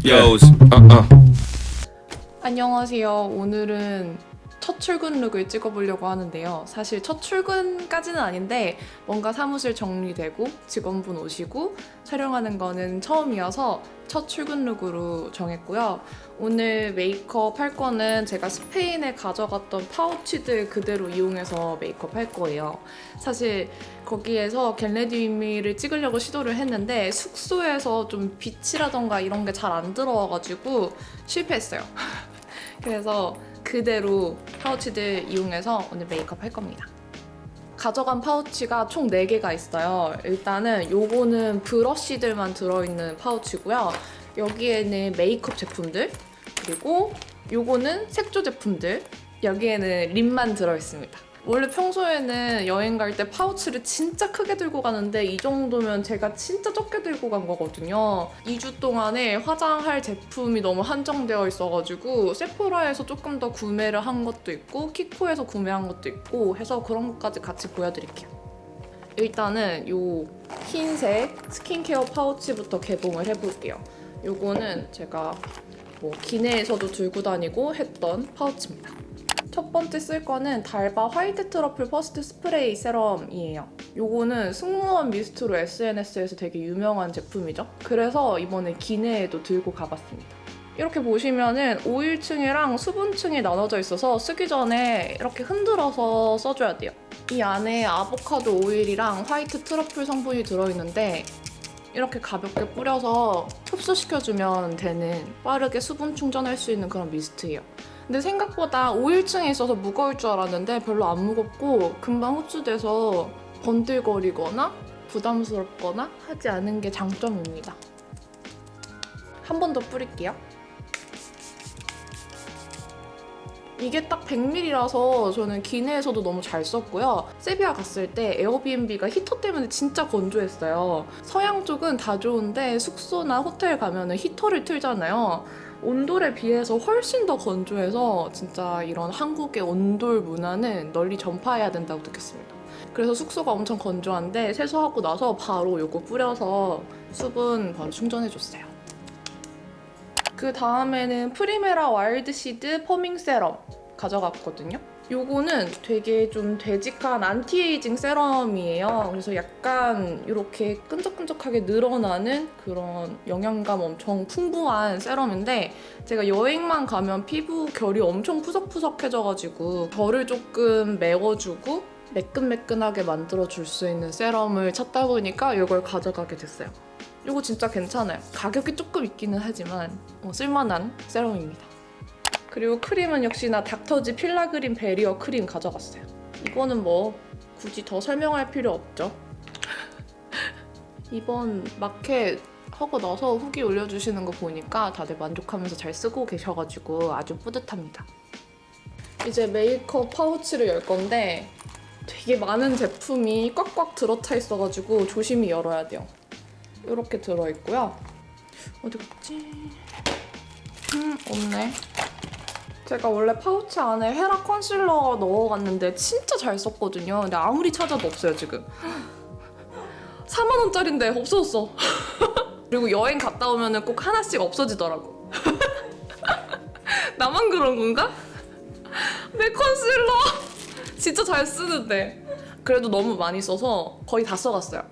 goes. 안녕하세요. 오늘은 첫 출근 룩을 찍어보려고 하는데요. 사실 첫 출근까지는 아닌데 뭔가 사무실 정리되고 직원분 오시고 촬영하는 거는 처음이어서 첫 출근 룩으로 정했고요. 오늘 메이크업 할 거는 제가 스페인에 가져갔던 파우치들 그대로 이용해서 메이크업 할 거예요. 사실 거기에서 겟레디미를 찍으려고 시도를 했는데 숙소에서 좀 빛이라던가 이런 게 잘 안 들어와가지고 실패했어요. 그래서 그대로 파우치들 이용해서 오늘 메이크업 할 겁니다. 가져간 파우치가 총 4개가 있어요. 일단은 요거는 브러쉬들만 들어있는 파우치고요. 여기에는 메이크업 제품들, 그리고 요거는 색조 제품들, 여기에는 립만 들어있습니다. 원래 평소에는 여행 갈 때 파우치를 진짜 크게 들고 가는데 이 정도면 제가 진짜 적게 들고 간 거거든요. 2주 동안에 화장할 제품이 너무 한정되어 있어가지고 세포라에서 조금 더 구매를 한 것도 있고 키코에서 구매한 것도 있고 해서 그런 것까지 같이 보여드릴게요. 일단은 요 흰색 스킨케어 파우치부터 개봉을 해볼게요. 요거는 제가 기내에서도 들고 다니고 했던 파우치입니다. 첫 번째 쓸 거는 달바 화이트 트러플 퍼스트 스프레이 세럼이에요. 요거는 승무원 미스트로 SNS에서 되게 유명한 제품이죠. 그래서 이번에 기내에도 들고 가봤습니다. 이렇게 보시면은 오일층이랑 수분층이 나눠져 있어서 쓰기 전에 이렇게 흔들어서 써줘야 돼요. 이 안에 아보카도 오일이랑 화이트 트러플 성분이 들어있는데 이렇게 가볍게 뿌려서 흡수시켜주면 되는 빠르게 수분 충전할 수 있는 그런 미스트예요. 근데 생각보다 오일층이 있어서 무거울 줄 알았는데 별로 안 무겁고 금방 흡수돼서 번들거리거나 부담스럽거나 하지 않은 게 장점입니다. 한 번 더 뿌릴게요. 이게 딱 100ml라서 저는 기내에서도 너무 잘 썼고요. 세비야 갔을 때 에어비앤비가 히터 때문에 진짜 건조했어요. 서양 쪽은 다 좋은데 숙소나 호텔 가면은 히터를 틀잖아요. 온돌에 비해서 훨씬 더 건조해서 진짜 이런 한국의 온돌 문화는 널리 전파해야 된다고 느꼈습니다. 그래서 숙소가 엄청 건조한데 세수하고 나서 바로 이거 뿌려서 수분 바로 충전해줬어요. 그 다음에는 프리메라 와일드시드 퍼밍 세럼 가져갔거든요. 요거는 되게 좀 되직한 안티에이징 세럼이에요. 그래서 약간 이렇게 끈적끈적하게 늘어나는 그런 영양감 엄청 풍부한 세럼인데 제가 여행만 가면 피부 결이 엄청 푸석푸석해져가지고 결을 조금 메워주고 매끈매끈하게 만들어줄 수 있는 세럼을 찾다 보니까 이걸 가져가게 됐어요. 이거 진짜 괜찮아요. 가격이 조금 있기는 하지만 쓸만한 세럼입니다. 그리고 크림은 역시나 닥터지 필라그린 베리어 크림 가져갔어요. 이거는 뭐 굳이 더 설명할 필요 없죠. 이번 마켓 하고 나서 후기 올려주시는 거 보니까 다들 만족하면서 잘 쓰고 계셔가지고 아주 뿌듯합니다. 이제 메이크업 파우치를 열 건데 되게 많은 제품이 꽉꽉 들어차 있어가지고 조심히 열어야 돼요. 이렇게 들어있고요. 어디 갔지? 없네. 제가 원래 파우치 안에 헤라 컨실러 넣어갔는데 진짜 잘 썼거든요. 근데 아무리 찾아도 없어요, 지금. 4만 원짜리인데 없어졌어. 그리고 여행 갔다 오면 꼭 하나씩 없어지더라고. 나만 그런 건가? 내 컨실러 진짜 잘 쓰는데. 그래도 너무 많이 써서 거의 다 써갔어요.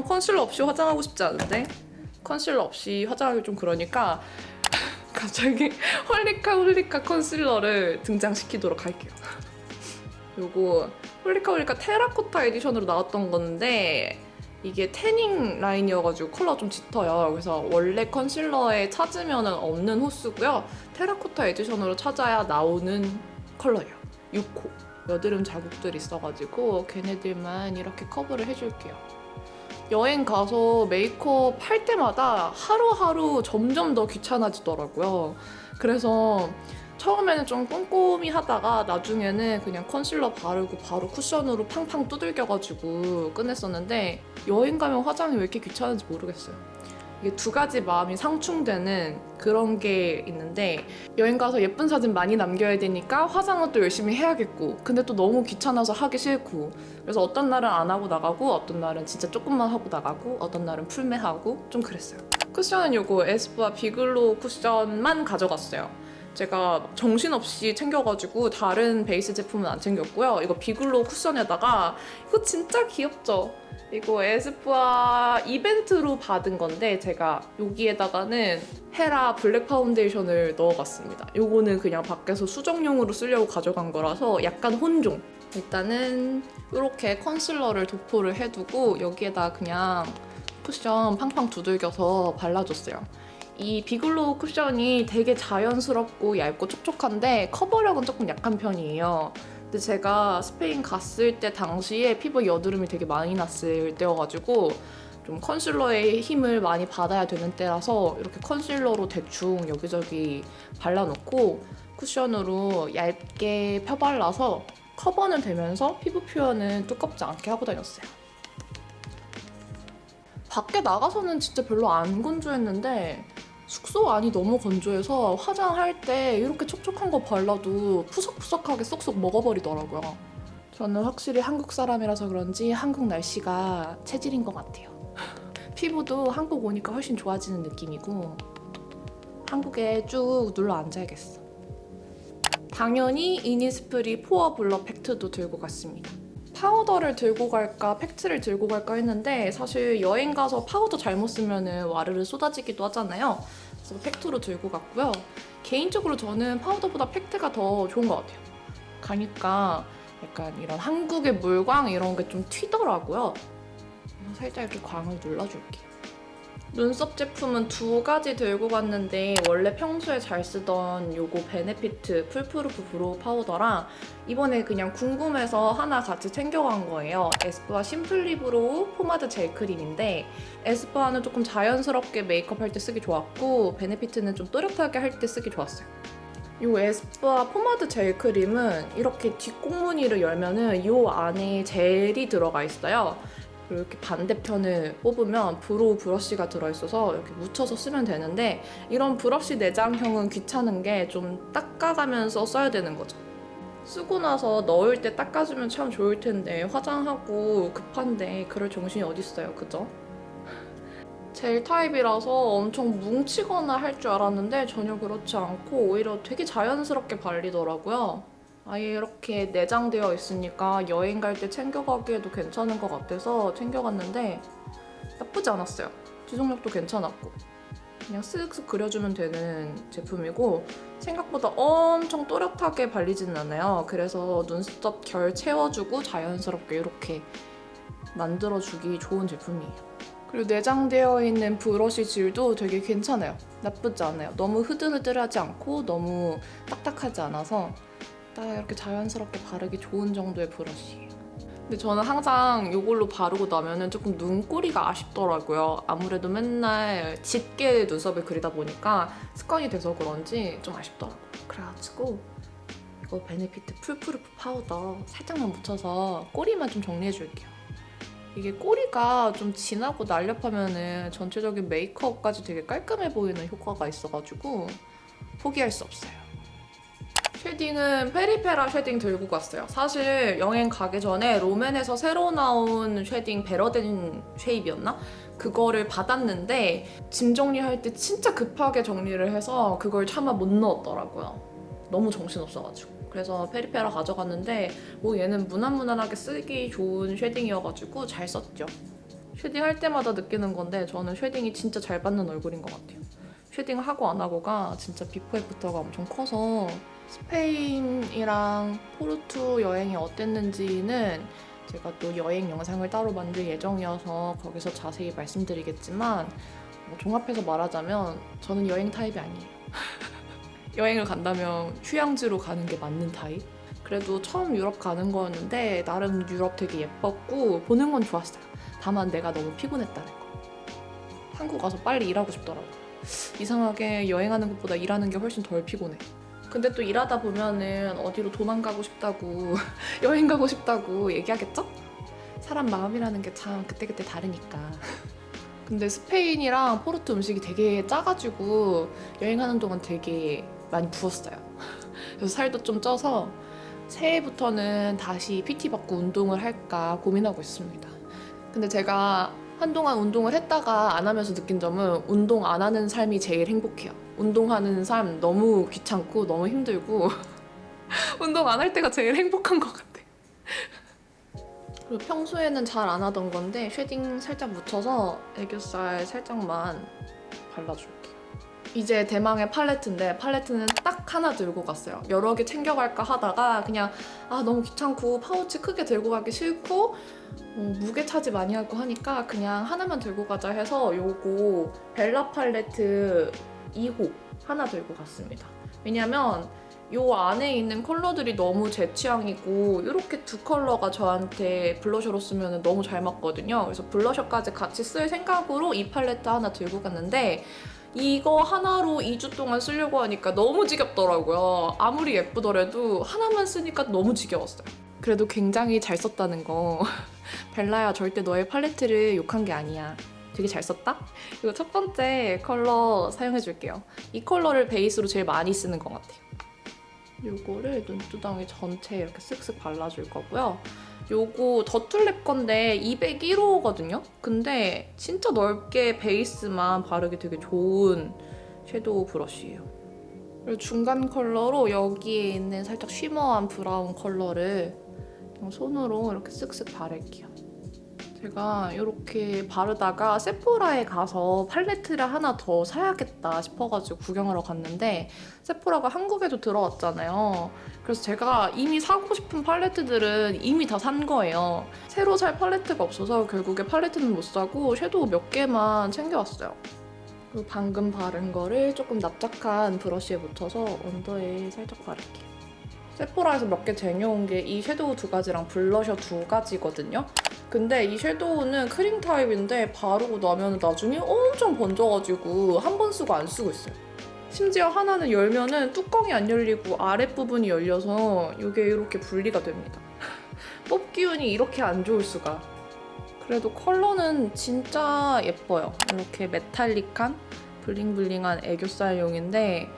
컨실러 없이 화장하고 싶지 않은데 컨실러 없이 화장하기 좀 그러니까 갑자기 홀리카 컨실러를 등장시키도록 할게요. 요거 홀리카 테라코타 에디션으로 나왔던 건데 이게 태닝 라인이어가지고 컬러 좀 짙어요. 그래서 원래 컨실러에 찾으면 없는 호수고요. 테라코타 에디션으로 찾아야 나오는 컬러예요. 6호. 여드름 자국들이 있어가지고 걔네들만 이렇게 커버를 해줄게요. 여행 가서 메이크업 할 때마다 하루하루 점점 더 귀찮아지더라고요. 그래서 처음에는 좀 꼼꼼히 하다가 나중에는 그냥 컨실러 바르고 바로 쿠션으로 팡팡 두들겨가지고 끝냈었는데 여행 가면 화장이 왜 이렇게 귀찮은지 모르겠어요. 이게 두 가지 마음이 상충되는 그런 게 있는데 여행 가서 예쁜 사진 많이 남겨야 되니까 화장은 또 열심히 해야겠고 근데 또 너무 귀찮아서 하기 싫고 그래서 어떤 날은 안 하고 나가고 어떤 날은 진짜 조금만 하고 나가고 어떤 날은 풀메하고 좀 그랬어요. 쿠션은 요거 에스쁘아 비글로우 쿠션만 가져갔어요. 제가 정신없이 챙겨가지고 다른 베이스 제품은 안 챙겼고요. 이거 비글로우 쿠션에다가 이거 진짜 귀엽죠? 이거 에스쁘아 이벤트로 받은 건데 제가 여기에다가는 헤라 블랙 파운데이션을 넣어봤습니다. 요거는 그냥 밖에서 수정용으로 쓰려고 가져간 거라서 약간 혼종. 일단은 이렇게 컨실러를 도포를 해두고 여기에다 그냥 쿠션 팡팡 두들겨서 발라줬어요. 이 비글로우 쿠션이 되게 자연스럽고 얇고 촉촉한데 커버력은 조금 약한 편이에요. 근데 제가 스페인 갔을 때 당시에 피부에 여드름이 되게 많이 났을 때여가지고 좀 컨실러의 힘을 많이 받아야 되는 때라서 이렇게 컨실러로 대충 여기저기 발라놓고 쿠션으로 얇게 펴발라서 커버는 되면서 피부 표현은 두껍지 않게 하고 다녔어요. 밖에 나가서는 진짜 별로 안 건조했는데 숙소 안이 너무 건조해서 화장할 때 이렇게 촉촉한 거 발라도 푸석푸석하게 쏙쏙 먹어버리더라고요. 저는 확실히 한국 사람이라서 그런지 한국 날씨가 체질인 것 같아요. 피부도 한국 오니까 훨씬 좋아지는 느낌이고 한국에 쭉 눌러 앉아야겠어. 당연히 이니스프리 포어 블러 팩트도 들고 갔습니다. 파우더를 들고 갈까 팩트를 들고 갈까 했는데 사실 여행 가서 파우더 잘못 쓰면 와르르 쏟아지기도 하잖아요. 그래서 팩트로 들고 갔고요. 개인적으로 저는 파우더보다 팩트가 더 좋은 것 같아요. 가니까 약간 이런 한국의 물광 이런 게 좀 튀더라고요. 그래서 살짝 이렇게 광을 눌러줄게요. 눈썹 제품은 두 가지 들고 갔는데 원래 평소에 잘 쓰던 요거 베네피트 풀프루프 브로우 파우더랑 이번에 그냥 궁금해서 하나 같이 챙겨간 거예요. 에스쁘아 심플리 브로우 포마드 젤 크림인데 에스쁘아는 조금 자연스럽게 메이크업 할 때 쓰기 좋았고 베네피트는 좀 또렷하게 할 때 쓰기 좋았어요. 이 에스쁘아 포마드 젤 크림은 이렇게 뒷꽁무니를 열면은 이 안에 젤이 들어가 있어요. 그리고 이렇게 반대편을 뽑으면 브로우 브러쉬가 들어있어서 이렇게 묻혀서 쓰면 되는데 이런 브러쉬 내장형은 귀찮은 게 좀 닦아가면서 써야 되는 거죠. 쓰고 나서 넣을 때 닦아주면 참 좋을 텐데 화장하고 급한데 그럴 정신이 어딨어요, 그죠? 젤 타입이라서 엄청 뭉치거나 할 줄 알았는데 전혀 그렇지 않고 오히려 되게 자연스럽게 발리더라고요. 아예 이렇게 내장되어 있으니까 여행 갈 때 챙겨가기에도 괜찮은 것 같아서 챙겨갔는데 나쁘지 않았어요. 지속력도 괜찮았고 그냥 쓱쓱 그려주면 되는 제품이고 생각보다 엄청 또렷하게 발리지는 않아요. 그래서 눈썹 결 채워주고 자연스럽게 이렇게 만들어주기 좋은 제품이에요. 그리고 내장되어 있는 브러쉬 질도 되게 괜찮아요. 나쁘지 않아요. 너무 흐들흐들하지 않고 너무 딱딱하지 않아서 딱 이렇게 자연스럽게 바르기 좋은 정도의 브러쉬예요. 근데 저는 항상 이걸로 바르고 나면은 조금 눈꼬리가 아쉽더라고요. 아무래도 맨날 짙게 눈썹을 그리다 보니까 습관이 돼서 그런지 좀 아쉽더라고요. 그래가지고 이거 베네피트 풀프루프 파우더 살짝만 묻혀서 꼬리만 좀 정리해줄게요. 이게 꼬리가 좀 진하고 날렵하면은 전체적인 메이크업까지 되게 깔끔해 보이는 효과가 있어가지고 포기할 수 없어요. 쉐딩은 페리페라 쉐딩 들고 갔어요. 사실 여행 가기 전에 롬앤에서 새로 나온 쉐딩 베러덴 쉐입이었나? 그거를 받았는데 짐 정리할 때 진짜 급하게 정리를 해서 그걸 차마 못 넣었더라고요. 너무 정신없어가지고. 그래서 페리페라 가져갔는데 뭐 얘는 무난무난하게 쓰기 좋은 쉐딩이어가지고 잘 썼죠. 쉐딩 할 때마다 느끼는 건데 저는 쉐딩이 진짜 잘 받는 얼굴인 것 같아요. 쉐딩 하고 안 하고가 진짜 비포 애프터가 엄청 커서 스페인이랑 포르투 여행이 어땠는지는 제가 또 여행 영상을 따로 만들 예정이어서 거기서 자세히 말씀드리겠지만 뭐 종합해서 말하자면 저는 여행 타입이 아니에요. 여행을 간다면 휴양지로 가는 게 맞는 타입? 그래도 처음 유럽 가는 거였는데 나름 유럽 되게 예뻤고 보는 건 좋았어요. 다만 내가 너무 피곤했다는 거. 한국 와서 빨리 일하고 싶더라고요. 이상하게 여행하는 것보다 일하는 게 훨씬 덜 피곤해. 근데 또 일하다 보면은 어디로 도망가고 싶다고 여행 가고 싶다고 얘기하겠죠? 사람 마음이라는 게 참 그때그때 다르니까. 근데 스페인이랑 포르투 음식이 되게 짜가지고 여행하는 동안 되게 많이 부었어요. 그래서 살도 좀 쪄서 새해부터는 다시 PT 받고 운동을 할까 고민하고 있습니다. 근데 제가 한동안 운동을 했다가 안 하면서 느낀 점은 운동 안 하는 삶이 제일 행복해요. 운동하는 삶 너무 귀찮고 너무 힘들고 운동 안 할 때가 제일 행복한 것 같아. 그리고 평소에는 잘 안 하던 건데 쉐딩 살짝 묻혀서 애교살 살짝만 발라줄게요. 이제 대망의 팔레트인데 팔레트는 딱 하나 들고 갔어요. 여러 개 챙겨갈까 하다가 그냥 너무 귀찮고 파우치 크게 들고 가기 싫고 무게 차지 많이 할 거 하니까 그냥 하나만 들고 가자 해서 요거 벨라 팔레트 2호 하나 들고 갔습니다. 왜냐면 요 안에 있는 컬러들이 너무 제 취향이고 이렇게 두 컬러가 저한테 블러셔로 쓰면 너무 잘 맞거든요. 그래서 블러셔까지 같이 쓸 생각으로 이 팔레트 하나 들고 갔는데 이거 하나로 2주 동안 쓰려고 하니까 너무 지겹더라고요. 아무리 예쁘더라도 하나만 쓰니까 너무 지겨웠어요. 그래도 굉장히 잘 썼다는 거. 벨라야, 절대 너의 팔레트를 욕한 게 아니야. 되게 잘 썼다? 이거 첫 번째 컬러 사용해줄게요. 이 컬러를 베이스로 제일 많이 쓰는 것 같아요. 요거를 눈두덩이 전체에 이렇게 쓱쓱 발라줄 거고요. 요거 더툴랩 건데 201호거든요? 근데 진짜 넓게 베이스만 바르기 되게 좋은 섀도우 브러쉬예요. 그리고 중간 컬러로 여기에 있는 살짝 쉬머한 브라운 컬러를 그냥 손으로 이렇게 쓱쓱 바를게요. 제가 이렇게 바르다가 세포라에 가서 팔레트를 하나 더 사야겠다 싶어가지고 구경하러 갔는데 세포라가 한국에도 들어왔잖아요. 그래서 제가 이미 사고 싶은 팔레트들은 이미 다 산 거예요. 새로 살 팔레트가 없어서 결국에 팔레트는 못 사고 섀도우 몇 개만 챙겨왔어요. 그리고 방금 바른 거를 조금 납작한 브러쉬에 묻혀서 언더에 살짝 바를게요. 세포라에서 몇 개 쟁여온 게 이 섀도우 두 가지랑 블러셔 두 가지거든요. 근데 이 섀도우는 크림 타입인데 바르고 나면 나중에 엄청 번져가지고 한 번 쓰고 안 쓰고 있어요. 심지어 하나는 열면은 뚜껑이 안 열리고 아랫부분이 열려서 이게 이렇게 분리가 됩니다. 뽑기운이 이렇게 안 좋을 수가. 그래도 컬러는 진짜 예뻐요. 이렇게 메탈릭한 블링블링한 애교살용인데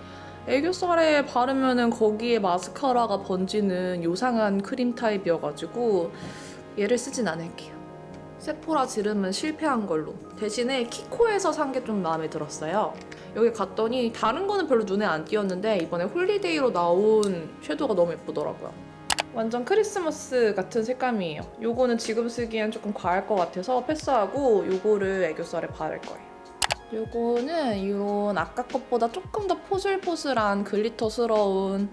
애교살에 바르면은 거기에 마스카라가 번지는 요상한 크림 타입이어가지고 얘를 쓰진 않을게요. 세포라 지름은 실패한 걸로. 대신에 키코에서 산 게 좀 마음에 들었어요. 여기 갔더니 다른 거는 별로 눈에 안 띄었는데 이번에 홀리데이로 나온 섀도우가 너무 예쁘더라고요. 완전 크리스마스 같은 색감이에요. 요거는 지금 쓰기엔 조금 과할 것 같아서 패스하고 요거를 애교살에 바를 거예요. 요거는 이런 아까 것보다 조금 더 포슬포슬한 글리터스러운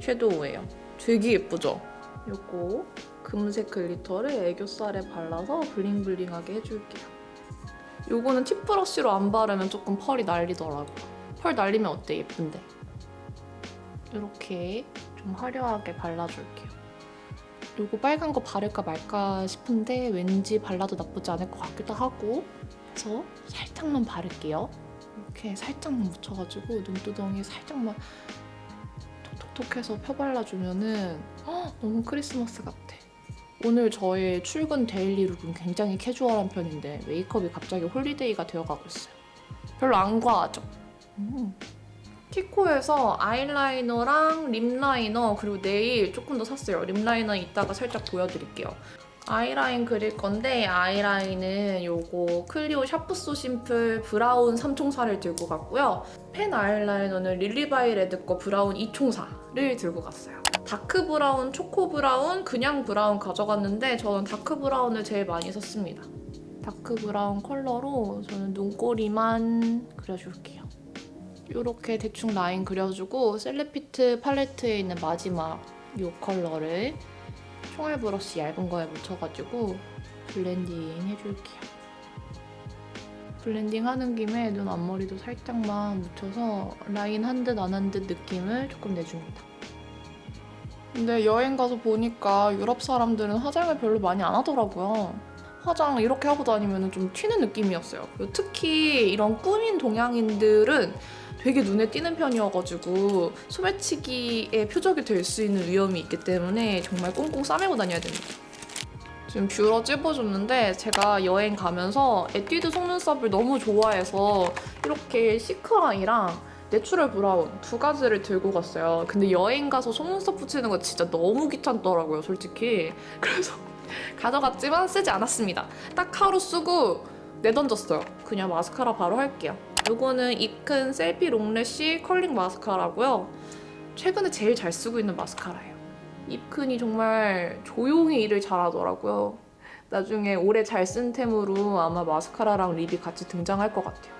섀도우예요. 되게 예쁘죠? 요거 금색 글리터를 애교살에 발라서 블링블링하게 해줄게요. 요거는 팁 브러쉬로 안 바르면 조금 펄이 날리더라고요. 펄 날리면 어때? 예쁜데? 이렇게 좀 화려하게 발라줄게요. 요거 빨간 거 바를까 말까 싶은데 왠지 발라도 나쁘지 않을 것 같기도 하고 그래서 살짝만 바를게요. 이렇게 살짝만 묻혀가지고 눈두덩이에 살짝만 톡톡톡해서 펴발라주면은 너무 크리스마스 같아. 오늘 저의 출근 데일리 룩은 굉장히 캐주얼한 편인데 메이크업이 갑자기 홀리데이가 되어가고 있어요. 별로 안 과하죠? 키코에서 아이라이너랑 립라이너 그리고 네일 조금 더 샀어요. 립라이너 이따가 살짝 보여드릴게요. 아이라인 그릴 건데 아이라인은 요거 클리오 샤프소 심플 브라운 3총사를 들고 갔고요. 펜 아이라이너는 릴리바이 레드 거 브라운 2총사를 들고 갔어요. 다크 브라운, 초코 브라운, 그냥 브라운 가져갔는데 저는 다크 브라운을 제일 많이 썼습니다. 다크 브라운 컬러로 저는 눈꼬리만 그려줄게요. 이렇게 대충 라인 그려주고 셀레피트 팔레트에 있는 마지막 이 컬러를 총알 브러쉬 얇은 거에 묻혀가지고 블렌딩 해줄게요. 블렌딩 하는 김에 눈 앞머리도 살짝만 묻혀서 라인 한 듯 안 한 듯 느낌을 조금 내줍니다. 근데 여행 가서 보니까 유럽 사람들은 화장을 별로 많이 안 하더라고요. 화장 이렇게 하고 다니면 좀 튀는 느낌이었어요. 특히 이런 꾸민 동양인들은 되게 눈에 띄는 편이어가지고 소매치기의 표적이 될 수 있는 위험이 있기 때문에 정말 꽁꽁 싸매고 다녀야 됩니다. 지금 뷰러 찝어줬는데 제가 여행 가면서 에뛰드 속눈썹을 너무 좋아해서 이렇게 시크아이랑 내추럴 브라운 두 가지를 들고 갔어요. 근데 여행 가서 속눈썹 붙이는 거 진짜 너무 귀찮더라고요, 솔직히. 그래서 가져갔지만 쓰지 않았습니다. 딱 하루 쓰고 내던졌어요. 그냥 마스카라 바로 할게요. 이거는 이큰 셀피 롱래쉬 컬링 마스카라고요. 최근에 제일 잘 쓰고 있는 마스카라예요. 입큰이 정말 조용히 일을 잘하더라고요. 나중에 오래 잘 쓴 템으로 아마 마스카라랑 립이 같이 등장할 것 같아요.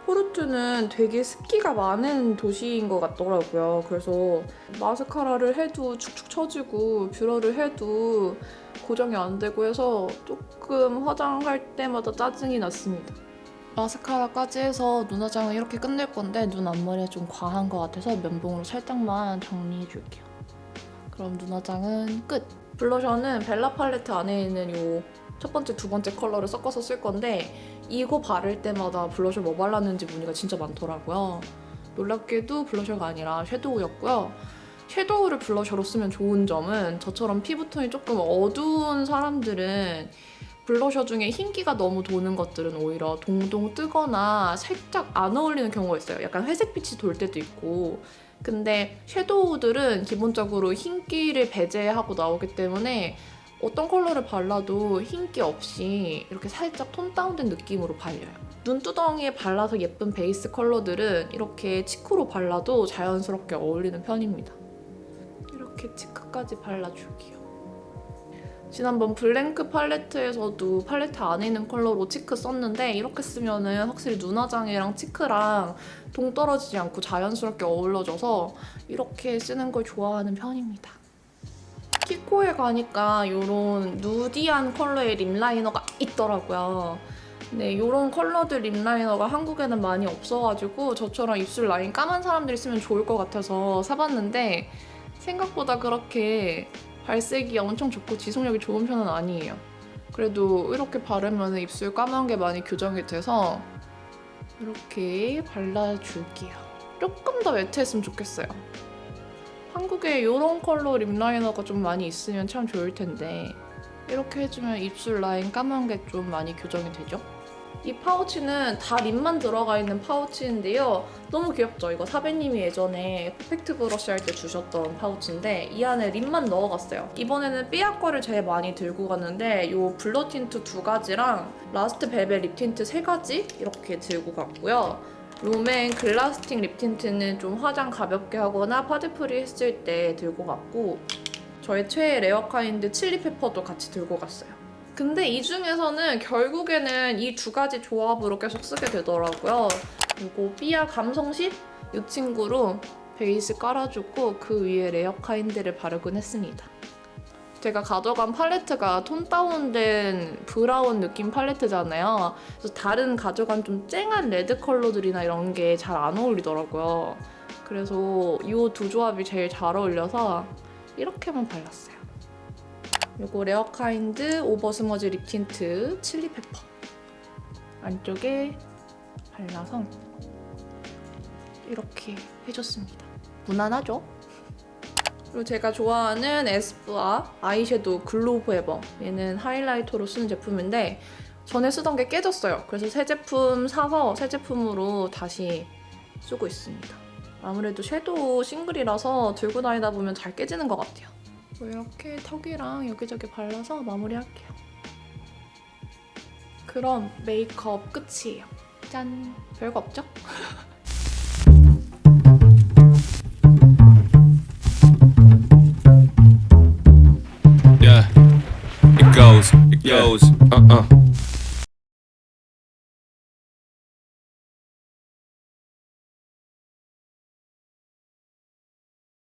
포르투는 되게 습기가 많은 도시인 것 같더라고요. 그래서 마스카라를 해도 축축 처지고 뷰러를 해도 고정이 안 되고 해서 조금 화장할 때마다 짜증이 났습니다. 마스카라까지 해서 눈 화장은 이렇게 끝낼 건데 눈 앞머리가 좀 과한 것 같아서 면봉으로 살짝만 정리해줄게요. 그럼 눈 화장은 끝! 블러셔는 벨라 팔레트 안에 있는 요 첫 번째, 두 번째 컬러를 섞어서 쓸 건데 이거 바를 때마다 블러셔 뭐 발랐는지 문의가 진짜 많더라고요. 놀랍게도 블러셔가 아니라 섀도우였고요. 섀도우를 블러셔로 쓰면 좋은 점은 저처럼 피부톤이 조금 어두운 사람들은 블러셔 중에 흰기가 너무 도는 것들은 오히려 동동 뜨거나 살짝 안 어울리는 경우가 있어요. 약간 회색빛이 돌 때도 있고. 근데 섀도우들은 기본적으로 흰기를 배제하고 나오기 때문에 어떤 컬러를 발라도 흰기 없이 이렇게 살짝 톤 다운된 느낌으로 발려요. 눈두덩이에 발라서 예쁜 베이스 컬러들은 이렇게 치크로 발라도 자연스럽게 어울리는 편입니다. 이렇게 치크까지 발라줄게요. 지난번 블랭크 팔레트에서도 팔레트 안에 있는 컬러로 치크 썼는데 이렇게 쓰면은 확실히 눈화장이랑 치크랑 동떨어지지 않고 자연스럽게 어우러져서 이렇게 쓰는 걸 좋아하는 편입니다. 키코에 가니까 이런 누디한 컬러의 립 라이너가 있더라고요. 근데 이런 컬러들 립 라이너가 한국에는 많이 없어가지고 저처럼 입술 라인 까만 사람들이 쓰면 좋을 것 같아서 사봤는데 생각보다 그렇게 발색이 엄청 좋고 지속력이 좋은 편은 아니에요. 그래도 이렇게 바르면 입술 까만 게 많이 교정이 돼서 이렇게 발라줄게요. 조금 더 매트했으면 좋겠어요. 한국에 이런 컬러 립 라이너가 좀 많이 있으면 참 좋을 텐데 이렇게 해주면 입술 라인 까만 게 좀 많이 교정이 되죠? 이 파우치는 다 립만 들어가 있는 파우치인데요. 너무 귀엽죠? 이거 사배님이 예전에 퍼펙트 브러쉬 할 때 주셨던 파우치인데 이 안에 립만 넣어갔어요. 이번에는 삐아 거를 제일 많이 들고 갔는데 이 블러 틴트 2가지랑 라스트 벨벳 립 틴트 3가지 이렇게 들고 갔고요. 롬앤 글라스틱 립 틴트는 좀 화장 가볍게 하거나 파데프리 했을 때 들고 갔고 저의 최애 레어카인드 칠리페퍼도 같이 들고 갔어요. 근데 이 중에서는 결국에는 이 2가지 조합으로 계속 쓰게 되더라고요. 그리고 삐아 감성십? 이 친구로 베이스 깔아주고 그 위에 레어카인드를 바르곤 했습니다. 제가 가져간 팔레트가 톤 다운된 브라운 느낌 팔레트잖아요. 그래서 다른 가져간 좀 쨍한 레드 컬러들이나 이런 게 잘 안 어울리더라고요. 그래서 이 2 조합이 제일 잘 어울려서 이렇게만 발랐어요. 이거 레어카인드 오버스머즈 립 틴트 칠리페퍼 안쪽에 발라서 이렇게 해줬습니다. 무난하죠? 그리고 제가 좋아하는 에스쁘아 아이섀도우 글로우 포에버 얘는 하이라이터로 쓰는 제품인데 전에 쓰던 게 깨졌어요. 그래서 새 제품 사서 새 제품으로 다시 쓰고 있습니다. 아무래도 섀도우 싱글이라서 들고 다니다 보면 잘 깨지는 것 같아요. 이렇게 턱이랑 여기저기 발라서 마무리할게요. 그럼 메이크업 끝이에요. 짠! 별거 없죠? Yeah, it goes,